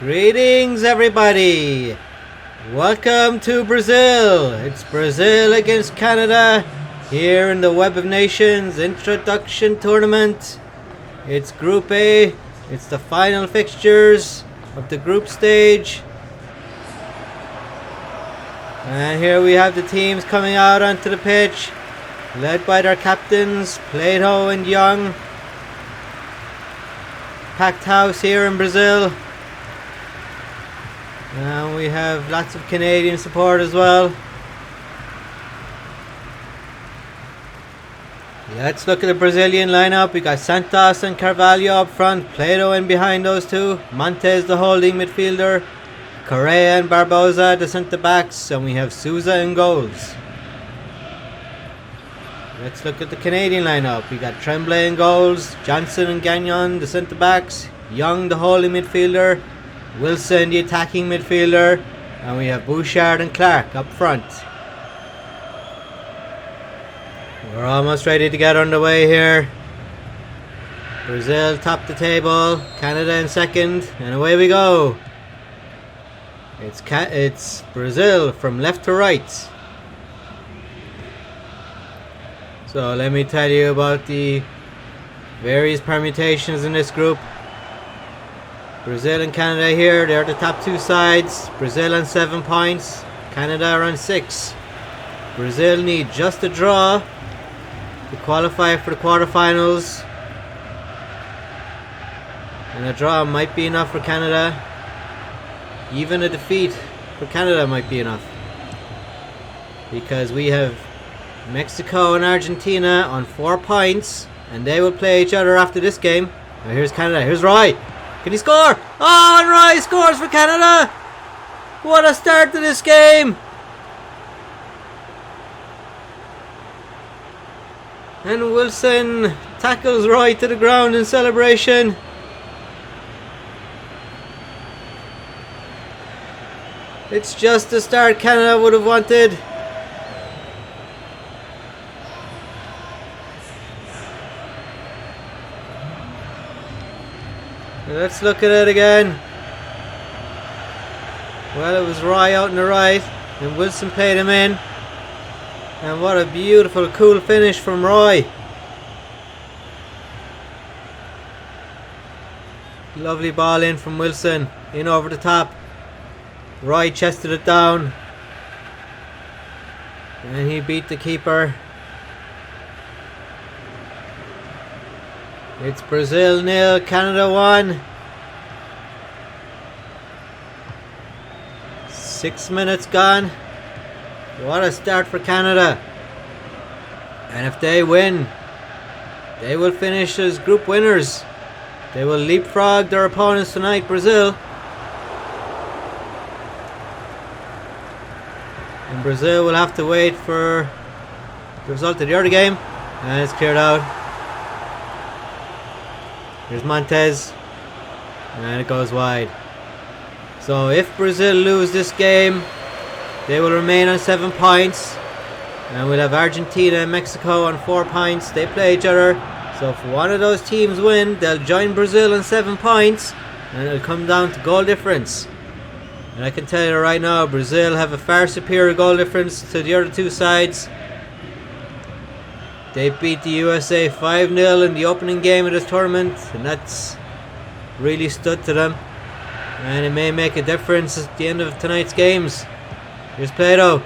Greetings, everybody. Welcome to Brazil. It's Brazil against Canada here in the Web of Nations Introduction Tournament. It's Group A. It's the final fixtures of the group stage. And here we have the teams coming out onto the pitch, led by their captains, Plato and Young. Packed house here in Brazil. And we have lots of Canadian support as well. Let's look at the Brazilian lineup. We got Santos and Carvalho up front, Plato in behind those two, Montes the holding midfielder, Correa and Barbosa the centre backs, and we have Souza in goals. Let's look at the Canadian lineup. We got Tremblay in goals, Johnson and Gagnon the centre backs, Young the holding midfielder, Wilson the attacking midfielder, and we have Bouchard and Clark up front. We're almost ready to get underway here. Brazil top the table, Canada in second, and away we go. It's Brazil from left to right. So let me tell you about the various permutations in this group. Brazil and Canada here, they're the top two sides. Brazil on 7 points, Canada are on 6. Brazil need just a draw to qualify for the quarterfinals. And a draw might be enough for Canada. Even a defeat for Canada might be enough. Because we have Mexico and Argentina on 4 points, and they will play each other after this game. Now here's Canada, here's Roy. Can he score? Oh, and Roy scores for Canada! What a start to this game! And Wilson tackles Roy to the ground in celebration. It's just the start Canada would have wanted. Let's look at it again. Well, it was Roy out on the right, and Wilson played him in. And what a beautiful, cool finish from Roy. Lovely ball in from Wilson, in over the top. Roy chested it down, and he beat the keeper. It's Brazil 0, Canada 1. 6 minutes gone. What a start for Canada. And if they win, they will finish as group winners. They will leapfrog their opponents tonight, Brazil. And Brazil will have to wait for the result of the other game. And it's cleared out. Here's Montes, and it goes wide. So if Brazil lose this game, they will remain on 7 points, and we'll have Argentina and Mexico on 4 points. They play each other, so if one of those teams win, they'll join Brazil on 7 points, and it'll come down to goal difference. And I can tell you right now, Brazil have a far superior goal difference to the other two sides. They beat the USA 5-0 in the opening game of this tournament, and that's really stood to them. And it may make a difference at the end of tonight's games. Here's Plato.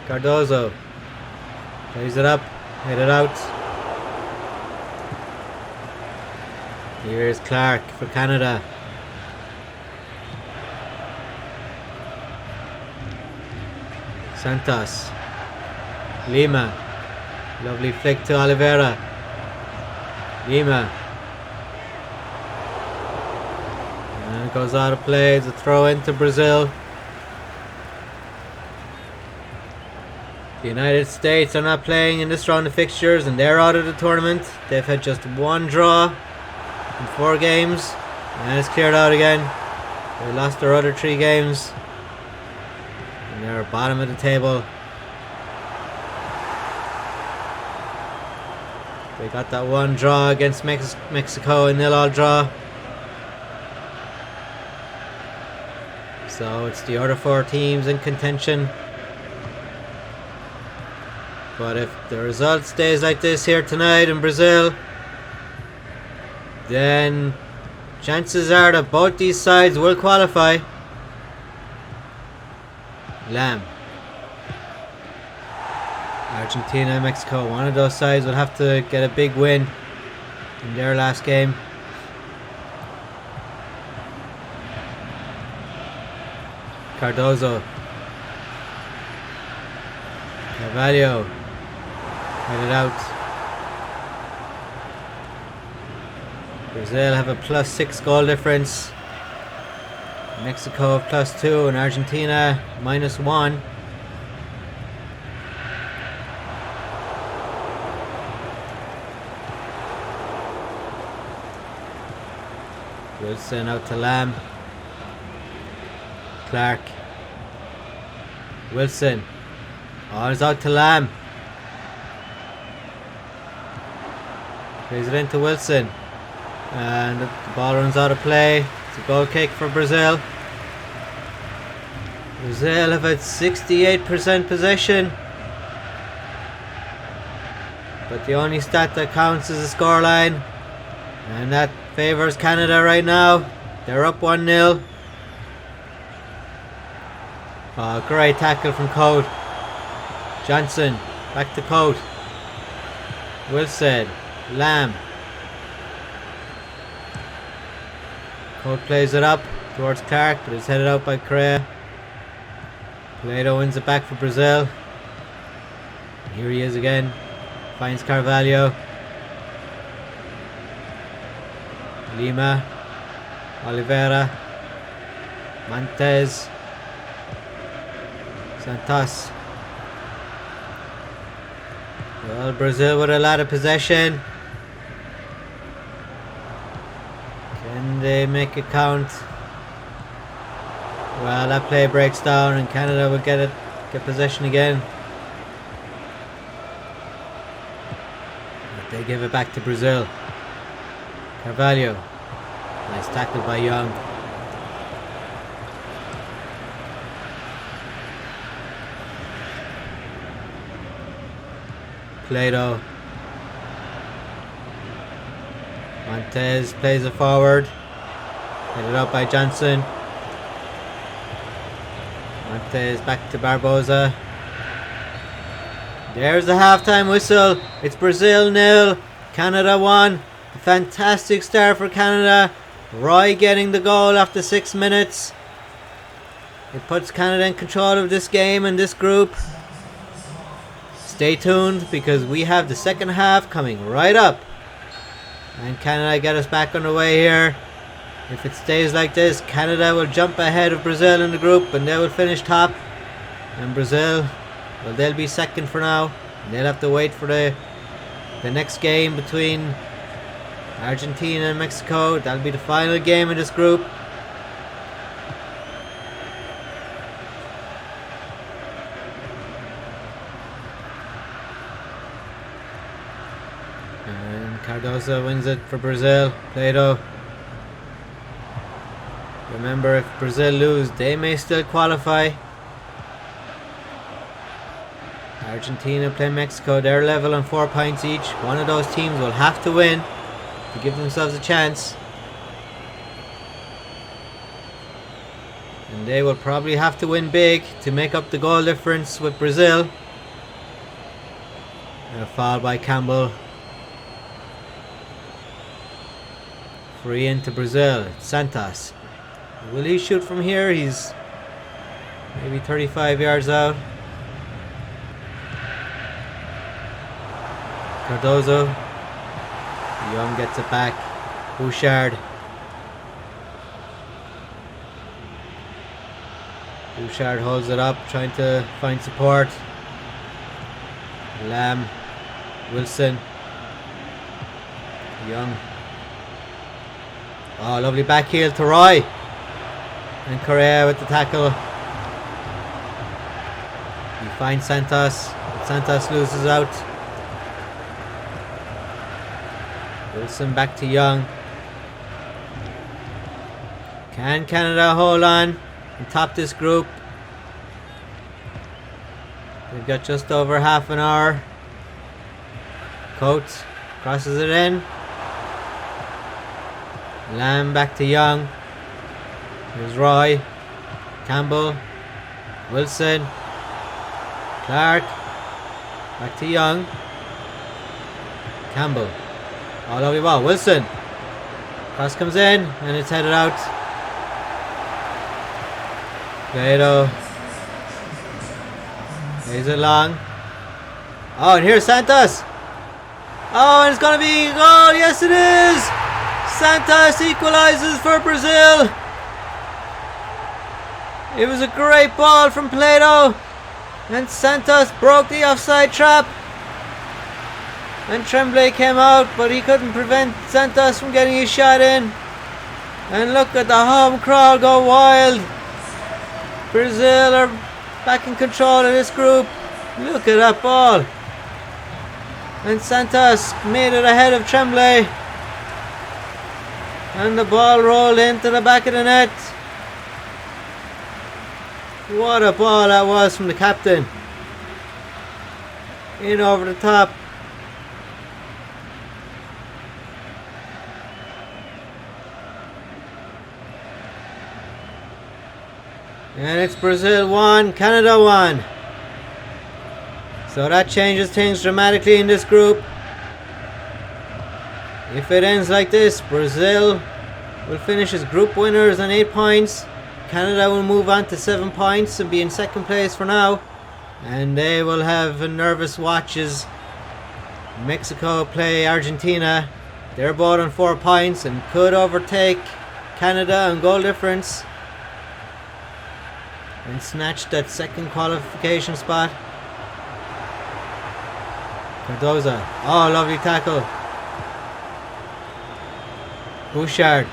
Cardozo plays it up, headed out. Here's Clark for Canada. Santos, Lima, lovely flick to Oliveira, Lima, and it goes out of play. It's a throw into Brazil. The United States are not playing in this round of fixtures, and they're out of the tournament. They've had just 1 draw in 4 games, and it's cleared out again. They lost their other 3 games. And they're bottom of the table. They got that one draw against Mexico, a 0-0 draw. So it's the other 4 teams in contention. But if the result stays like this here tonight in Brazil, then chances are that both these sides will qualify. Lam. Argentina and Mexico. One of those sides will have to get a big win in their last game. Cardozo. Carvalho. Headed out. Brazil have a +6 goal difference. Mexico have +2 and Argentina -1. Wilson out to Lam. Clark. Wilson. Oh, it's out to Lam. Plays it into Wilson. And the ball runs out of play. It's a goal kick for Brazil. Brazil have had 68% possession. But the only stat that counts is the scoreline. And that favours Canada right now. They're up 1-0. Oh, great tackle from Code. Johnson, back to Code. Wilson, Lam. Code plays it up towards Clark, but it's headed out by Correa. Plato wins it back for Brazil. And here he is again. Finds Carvalho. Lima. Oliveira. Montes. Santos. Well, Brazil with a lot of possession. Can they make it count? Well, that play breaks down and Canada will get possession again. But they give it back to Brazil. Carvalho. Nice tackle by Young. Plato. Montes plays it forward. Headed out by Johnson. Montes back to Barbosa. There's the halftime whistle. It's Brazil 0, Canada 1. A fantastic start for Canada. Roy getting the goal after 6 minutes. It puts Canada in control of this game and this group. Stay tuned because we have the second half coming right up. And Canada get us back on the way here. If it stays like this, Canada will jump ahead of Brazil in the group and they will finish top. And Brazil, well, they'll be second for now. And they'll have to wait for the next game between Argentina and Mexico. That'll be the final game in this group. And Cardoso wins it for Brazil. Plato. Remember, if Brazil lose, they may still qualify. Argentina play Mexico. They're level on 4 points each. One of those teams will have to win to give themselves a chance. And they will probably have to win big to make up the goal difference with Brazil. And a foul by Campbell. Free into Brazil. It's Santos. Will he shoot from here? He's maybe 35 yards out. Cardozo. Young gets it back. Bouchard. Bouchard holds it up, trying to find support. Lam. Wilson. Young. Oh, lovely back heel to Roy. And Correa with the tackle. He finds Santos, but Santos loses out. Wilson back to Young. Can Canada hold on and top this group? They've got just over half an hour. Coates crosses it in. Lamb back to Young. Here's Roy. Campbell. Wilson. Clark. Back to Young. Campbell. All over the ball. Wilson. Cross comes in and it's headed out. Plato. Plays it long. Oh, and here's Santos. Oh, and it's going to be a goal. Yes, it is. Santos equalizes for Brazil. It was a great ball from Plato. And Santos broke the offside trap. And Tremblay came out, but he couldn't prevent Santos from getting his shot in. And look at the home crowd go wild. Brazil are back in control of this group. Look at that ball. And Santos made it ahead of Tremblay. And the ball rolled into the back of the net. What a ball that was from the captain. In over the top. And it's Brazil 1, Canada 1. So that changes things dramatically in this group. If it ends like this, Brazil will finish as group winners on 8 points. Canada will move on to 7 points and be in second place for now. And they will have a nervous watch as Mexico play Argentina. They're both on 4 points and could overtake Canada on goal difference and snatch that second qualification spot. Cardoza. Oh, lovely tackle. Bouchard.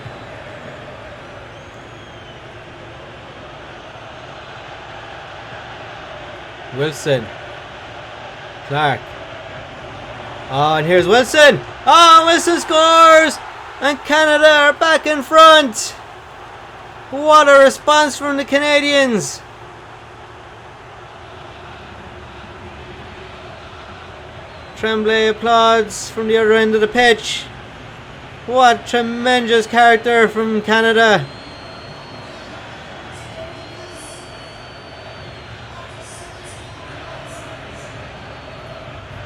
Wilson. Clark. Oh, and here's Wilson. Oh, Wilson scores! And Canada are back in front. What a response from the Canadians. Tremblay applauds from the other end of the pitch. What tremendous character from Canada.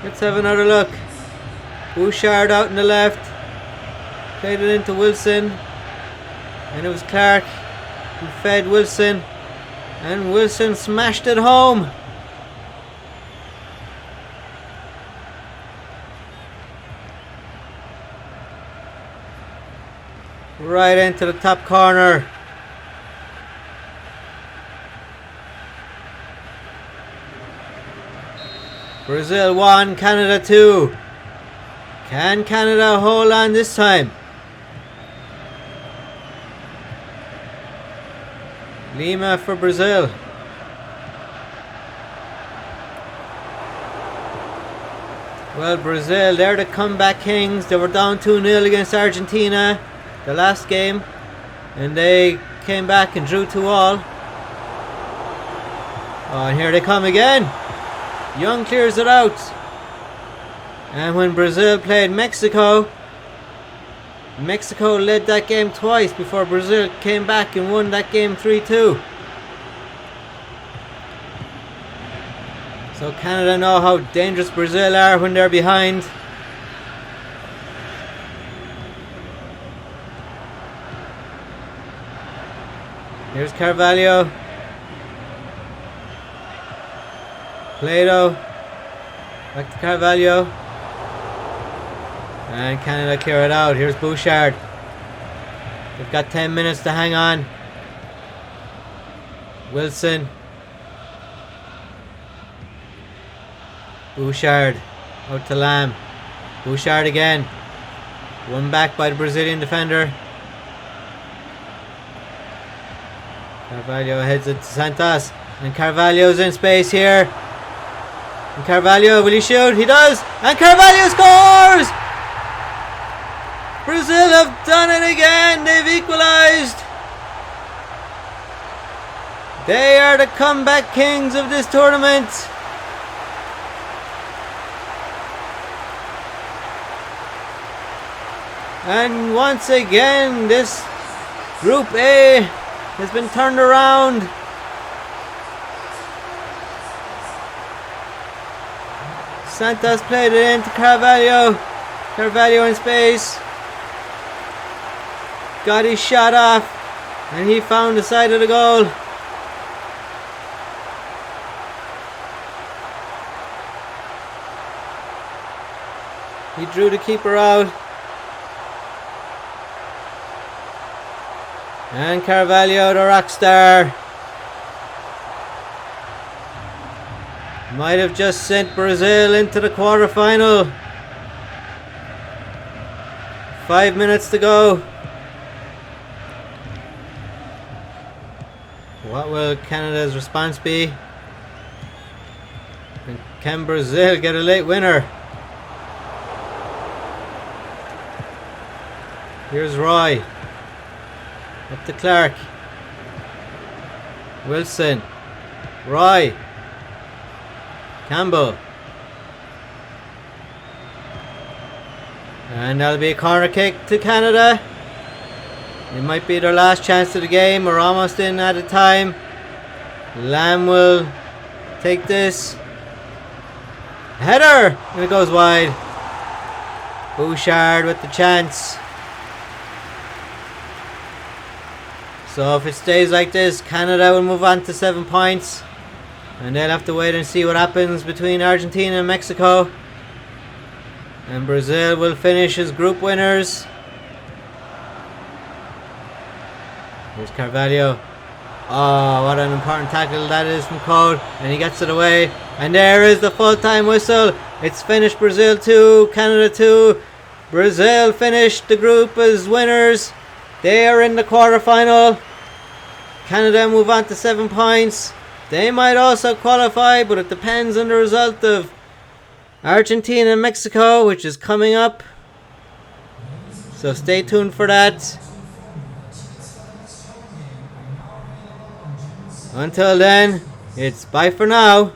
Let's have another look. Bouchard out in the left. Played it into Wilson. And it was Clark who fed Wilson. And Wilson smashed it home. Right into the top corner. Brazil 1, Canada 2. Can Canada hold on this time? Lima for Brazil. Well, Brazil, they're the comeback kings. They were down 2-0 against Argentina the last game, and they came back and drew 2-2. Oh, and here they come again. Young clears it out. And when Brazil played Mexico, Mexico led that game twice before Brazil came back and won that game 3-2. So Canada know how dangerous Brazil are when they're behind. Here's Carvalho. Plato. Back to Carvalho. And Canada clear it out. Here's Bouchard. They've got 10 minutes to hang on. Wilson. Bouchard. Out to Lamb. Bouchard again. Won back by the Brazilian defender. Carvalho heads it to Santos. And Carvalho's in space here. And Carvalho, will he shoot? He does! And Carvalho scores! Brazil have done it again. They've equalized. They are the comeback kings of this tournament. And once again, this Group A has been turned around. Santos played it into Carvalho. Carvalho in space. Got his shot off. And he found the side of the goal. He drew the keeper out. And Carvalho, the rock star, might have just sent Brazil into the quarter-final. 5 minutes to go. What will Canada's response be? And can Brazil get a late winner? Here's Roy. Up to Clark. Wilson. Roy. Campbell. And that'll be a corner kick to Canada. It might be their last chance of the game. We're almost in at a time. Lamb will take this. Header! And it goes wide. Bouchard with the chance. So if it stays like this, Canada will move on to 7 points. And they'll have to wait and see what happens between Argentina and Mexico. And Brazil will finish as group winners. Here's Carvalho. Oh, what an important tackle that is from Cole. And he gets it away. And there is the full-time whistle. It's finished. Brazil 2, Canada 2. Brazil finished the group as winners. They are in the quarter-final. Canada move on to 7 points. They might also qualify, but it depends on the result of Argentina and Mexico, which is coming up. So stay tuned for that. Until then, it's bye for now.